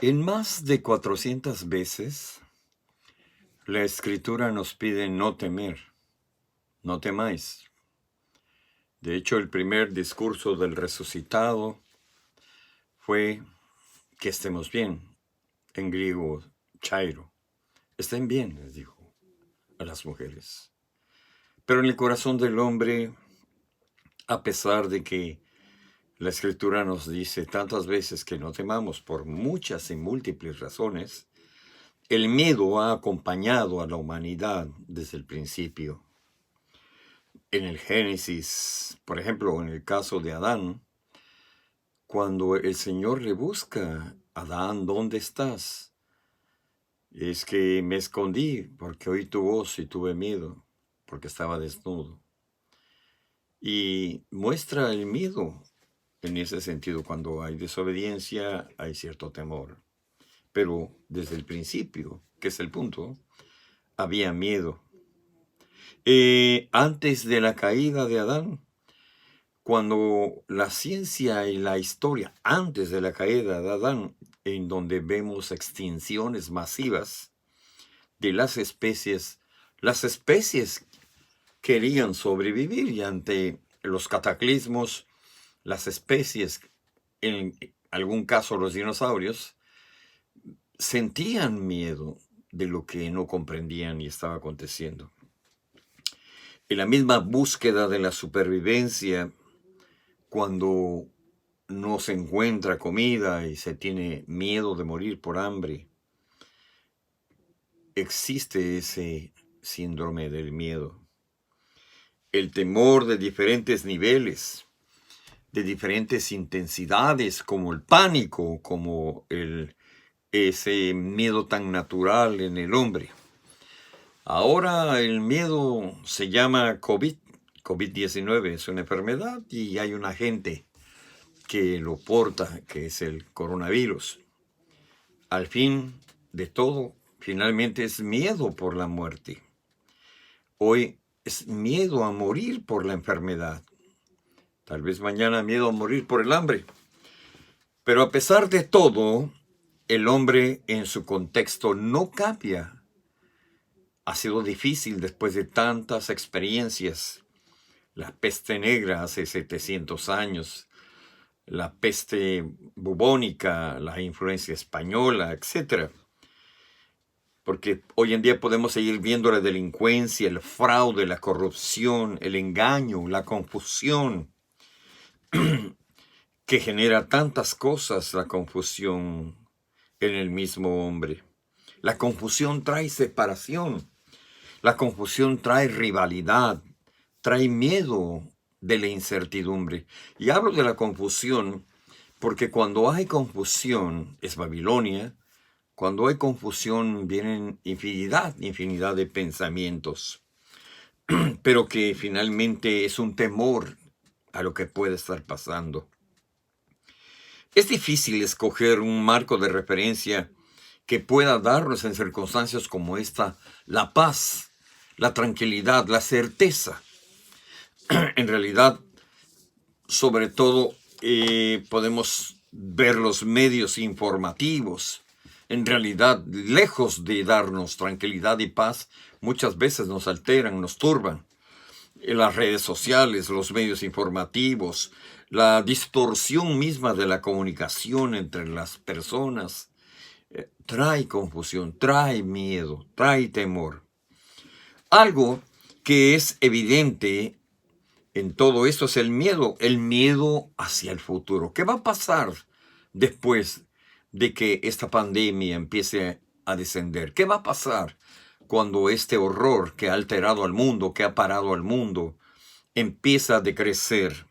En más de 400 veces, la Escritura nos pide no temer, no temáis. De hecho, el primer discurso del resucitado fue que estemos bien, en griego, chairo. Estén bien, les dijo a las mujeres. Pero en el corazón del hombre, a pesar de que la Escritura nos dice tantas veces que no temamos por muchas y múltiples razones, el miedo ha acompañado a la humanidad desde el principio. En el Génesis, por ejemplo, en el caso de Adán, cuando el Señor le busca, Adán, ¿dónde estás? Es que me escondí porque oí tu voz y tuve miedo, porque estaba desnudo. Y muestra el miedo en ese sentido. Cuando hay desobediencia, hay cierto temor. Pero desde el principio, que es el punto, había miedo. Antes de la caída de Adán, cuando la ciencia y la historia, antes de la caída de Adán, en donde vemos extinciones masivas de las especies querían sobrevivir y ante los cataclismos, las especies, en algún caso los dinosaurios, sentían miedo de lo que no comprendían y estaba aconteciendo. En la misma búsqueda de la supervivencia, cuando no se encuentra comida y se tiene miedo de morir por hambre, existe ese síndrome del miedo. El temor de diferentes niveles, de diferentes intensidades, como el pánico, como ese miedo tan natural en el hombre. Ahora el miedo se llama COVID-19, es una enfermedad y hay un agente que lo porta, que es el coronavirus. Al fin de todo, finalmente es miedo por la muerte. Hoy es miedo a morir por la enfermedad. Tal vez mañana miedo a morir por el hambre. Pero a pesar de todo, el hombre en su contexto no cambia. Ha sido difícil después de tantas experiencias. La peste negra hace 700 años, la peste bubónica, la influencia española, etc. Porque hoy en día podemos seguir viendo la delincuencia, el fraude, la corrupción, el engaño, la confusión, que genera tantas cosas, la confusión en el mismo hombre. La confusión trae separación. La confusión trae rivalidad, trae miedo de la incertidumbre. Y hablo de la confusión porque cuando hay confusión es Babilonia. Cuando hay confusión vienen infinidad de pensamientos, pero que finalmente es un temor a lo que puede estar pasando. Es difícil escoger un marco de referencia que pueda darnos en circunstancias como esta la paz, la tranquilidad, la certeza. En realidad, sobre todo, podemos ver los medios informativos. En realidad, lejos de darnos tranquilidad y paz, muchas veces nos alteran, nos turban. Las redes sociales, los medios informativos, la distorsión misma de la comunicación entre las personas, trae confusión, trae miedo, trae temor. Algo que es evidente en todo esto es el miedo hacia el futuro. ¿Qué va a pasar después de que esta pandemia empiece a descender? ¿Qué va a pasar cuando este horror que ha alterado al mundo, que ha parado al mundo, empieza a decrecer?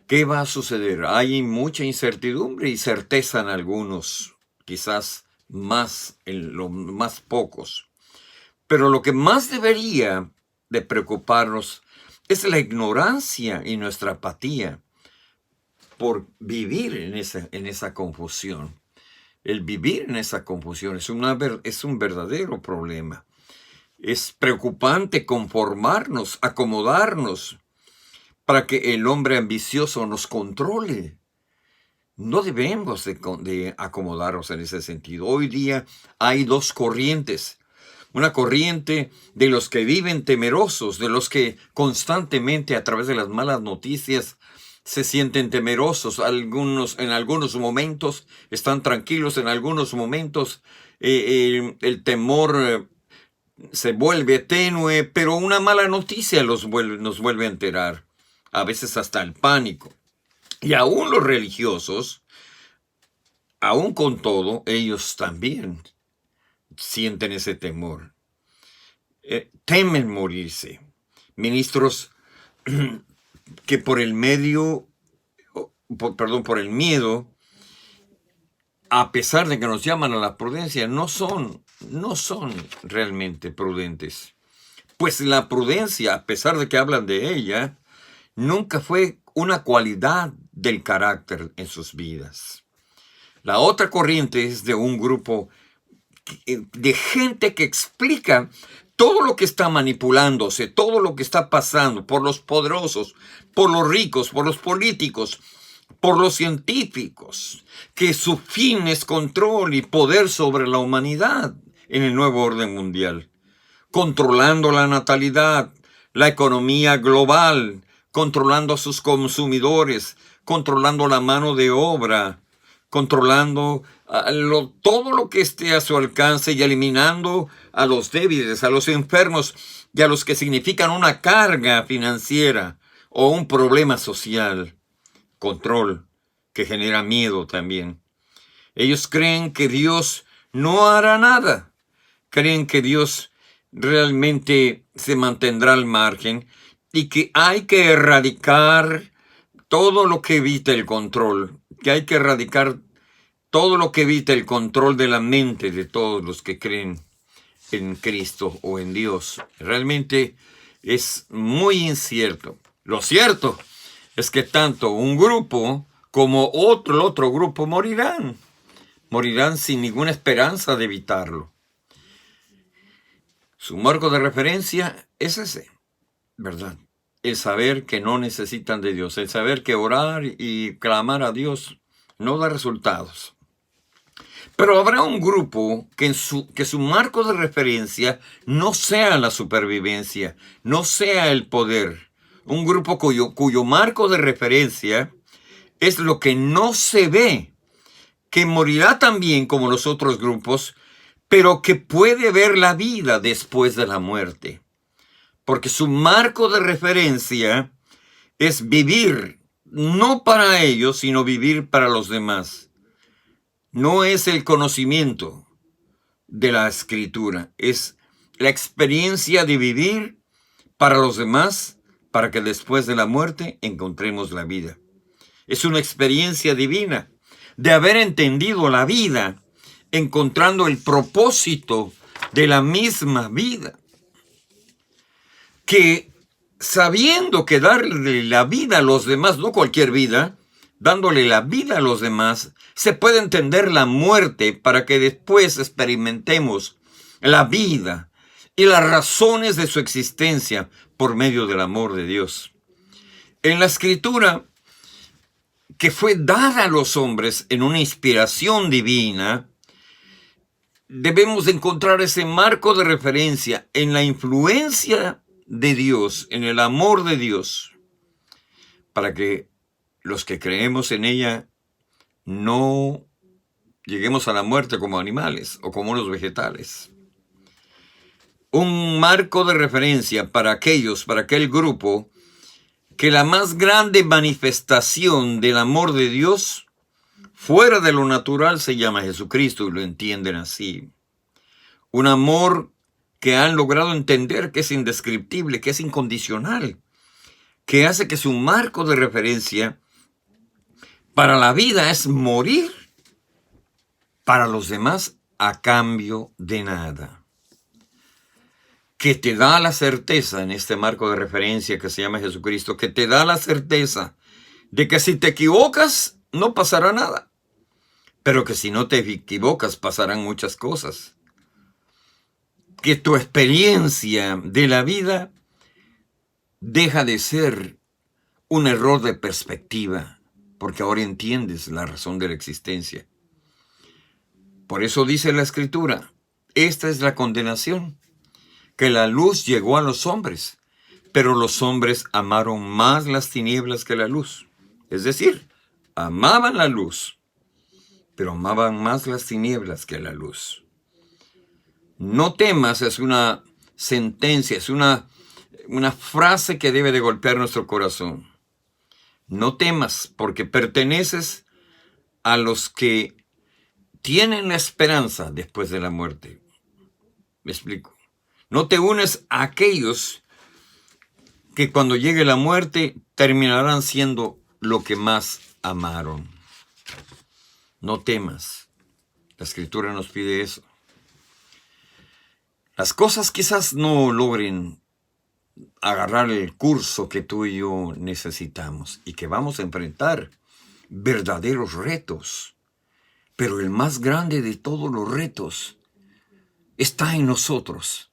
¿Qué va a suceder? Hay mucha incertidumbre y certeza en algunos, quizás más en los más pocos. Pero lo que más debería de preocuparnos es la ignorancia y nuestra apatía por vivir en esa confusión. El vivir en esa confusión es un verdadero problema. Es preocupante conformarnos, acomodarnos, para que el hombre ambicioso nos controle. No debemos de acomodarnos en ese sentido. Hoy día hay dos corrientes. Una corriente de los que viven temerosos, de los que constantemente a través de las malas noticias se sienten temerosos. En algunos momentos están tranquilos, en algunos momentos el temor se vuelve tenue, pero una mala noticia nos vuelve a enterar. A veces hasta el pánico. Y aún los religiosos, aún con todo, ellos también sienten ese temor. Temen morirse. Ministros que por el miedo, a pesar de que nos llaman a la prudencia, no son realmente prudentes. Pues la prudencia, a pesar de que hablan de ella, nunca fue una cualidad del carácter en sus vidas. La otra corriente es de un grupo de gente que explica todo lo que está manipulándose, todo lo que está pasando por los poderosos, por los ricos, por los políticos, por los científicos, que su fin es control y poder sobre la humanidad en el nuevo orden mundial, controlando la natalidad, la economía global, controlando a sus consumidores, controlando la mano de obra, controlando todo lo que esté a su alcance y eliminando a los débiles, a los enfermos y a los que significan una carga financiera o un problema social. Control que genera miedo también. Ellos creen que Dios no hará nada. Creen que Dios realmente se mantendrá al margen y que hay que erradicar todo lo que evite el control, que hay que erradicar todo lo que evite el control de la mente de todos los que creen en Cristo o en Dios. Realmente es muy incierto. Lo cierto es que tanto un grupo como el otro grupo morirán sin ninguna esperanza de evitarlo. Su marco de referencia es ese, ¿verdad? El saber que no necesitan de Dios, el saber que orar y clamar a Dios no da resultados. Pero habrá un grupo que su marco de referencia no sea la supervivencia, no sea el poder. Un grupo cuyo marco de referencia es lo que no se ve, que morirá también como los otros grupos, pero que puede ver la vida después de la muerte. Porque su marco de referencia es vivir, no para ellos, sino vivir para los demás. No es el conocimiento de la Escritura, es la experiencia de vivir para los demás, para que después de la muerte encontremos la vida. Es una experiencia divina de haber entendido la vida, encontrando el propósito de la misma vida. Que sabiendo que darle la vida a los demás, no cualquier vida, dándole la vida a los demás, se puede entender la muerte para que después experimentemos la vida y las razones de su existencia por medio del amor de Dios. En la Escritura, que fue dada a los hombres en una inspiración divina, debemos encontrar ese marco de referencia en la influencia de Dios, en el amor de Dios, para que los que creemos en ella no lleguemos a la muerte como animales o como los vegetales. Un marco de referencia para aquel grupo, que la más grande manifestación del amor de Dios fuera de lo natural se llama Jesucristo, y lo entienden así. Un amor que han logrado entender que es indescriptible, que es incondicional, que hace que su marco de referencia para la vida es morir para los demás a cambio de nada. Que te da la certeza en este marco de referencia que se llama Jesucristo, que te da la certeza de que si te equivocas no pasará nada, pero que si no te equivocas pasarán muchas cosas. Que tu experiencia de la vida deja de ser un error de perspectiva porque ahora entiendes la razón de la existencia. Por eso dice la Escritura, esta es la condenación, que la luz llegó a los hombres, pero los hombres amaron más las tinieblas que la luz. Es decir, amaban la luz, pero amaban más las tinieblas que la luz. No temas es una sentencia, es una frase que debe de golpear nuestro corazón. No temas, porque perteneces a los que tienen la esperanza después de la muerte. Me explico. No te unes a aquellos que cuando llegue la muerte terminarán siendo lo que más amaron. No temas. La Escritura nos pide eso. Las cosas quizás no logren agarrar el curso que tú y yo necesitamos y que vamos a enfrentar verdaderos retos. Pero el más grande de todos los retos está en nosotros.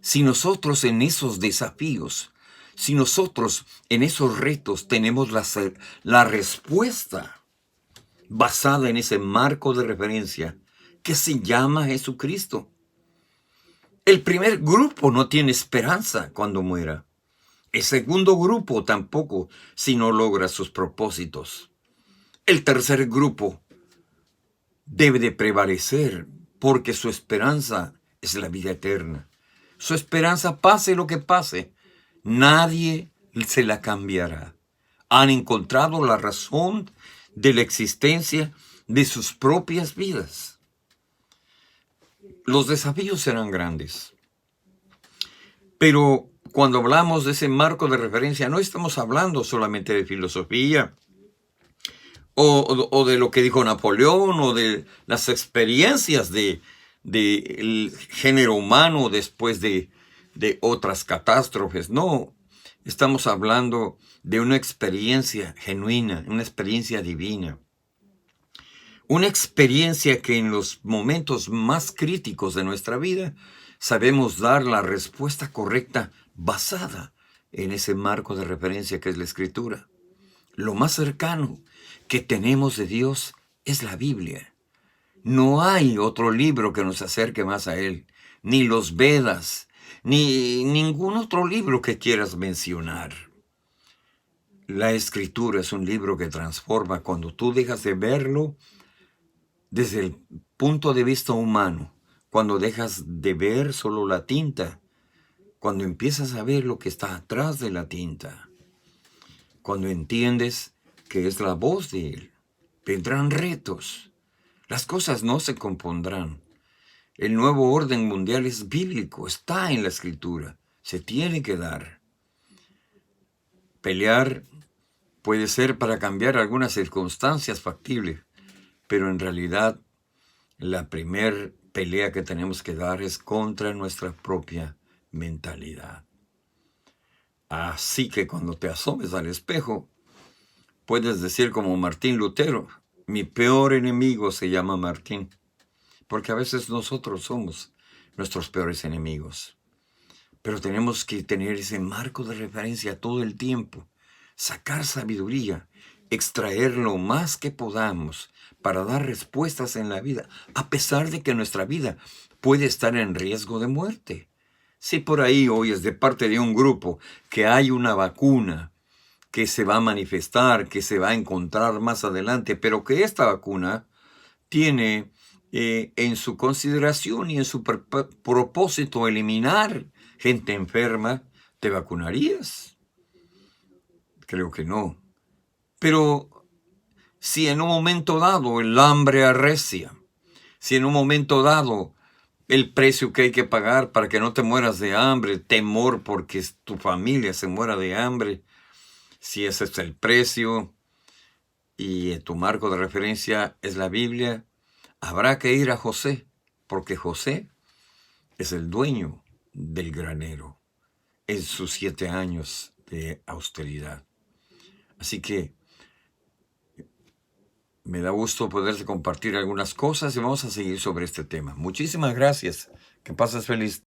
Si nosotros en esos desafíos, si nosotros en esos retos tenemos la respuesta basada en ese marco de referencia que se llama Jesucristo. El primer grupo no tiene esperanza cuando muera. El segundo grupo tampoco, si no logra sus propósitos. El tercer grupo debe de prevalecer porque su esperanza es la vida eterna. Su esperanza, pase lo que pase, nadie se la cambiará. Han encontrado la razón de la existencia de sus propias vidas. Los desafíos serán grandes. Pero cuando hablamos de ese marco de referencia, no estamos hablando solamente de filosofía o de lo que dijo Napoleón o de las experiencias del género humano después de otras catástrofes. No, estamos hablando de una experiencia genuina, una experiencia divina. Una experiencia que en los momentos más críticos de nuestra vida sabemos dar la respuesta correcta basada en ese marco de referencia que es la Escritura. Lo más cercano que tenemos de Dios es la Biblia. No hay otro libro que nos acerque más a Él, ni los Vedas, ni ningún otro libro que quieras mencionar. La Escritura es un libro que transforma cuando tú dejas de verlo desde el punto de vista humano, cuando dejas de ver solo la tinta, cuando empiezas a ver lo que está atrás de la tinta, cuando entiendes que es la voz de Él, vendrán retos. Las cosas no se compondrán. El nuevo orden mundial es bíblico, está en la Escritura, se tiene que dar. Pelear puede ser para cambiar algunas circunstancias factibles, pero en realidad la primer pelea que tenemos que dar es contra nuestra propia mentalidad. Así que cuando te asomes al espejo, puedes decir como Martín Lutero, mi peor enemigo se llama Martín, porque a veces nosotros somos nuestros peores enemigos. Pero tenemos que tener ese marco de referencia todo el tiempo, sacar sabiduría, extraer lo más que podamos para dar respuestas en la vida, a pesar de que nuestra vida puede estar en riesgo de muerte. Si por ahí oyes de parte de un grupo que hay una vacuna que se va a manifestar, que se va a encontrar más adelante, pero que esta vacuna tiene en su consideración y en su propósito eliminar gente enferma, ¿te vacunarías? Creo que no. Pero si en un momento dado el hambre arrecia, si en un momento dado el precio que hay que pagar para que no te mueras de hambre, temor porque tu familia se muera de hambre, si ese es el precio y tu marco de referencia es la Biblia, habrá que ir a José, porque José es el dueño del granero en sus 7 años de austeridad. Así que me da gusto poderse compartir algunas cosas y vamos a seguir sobre este tema. Muchísimas gracias. Que pases feliz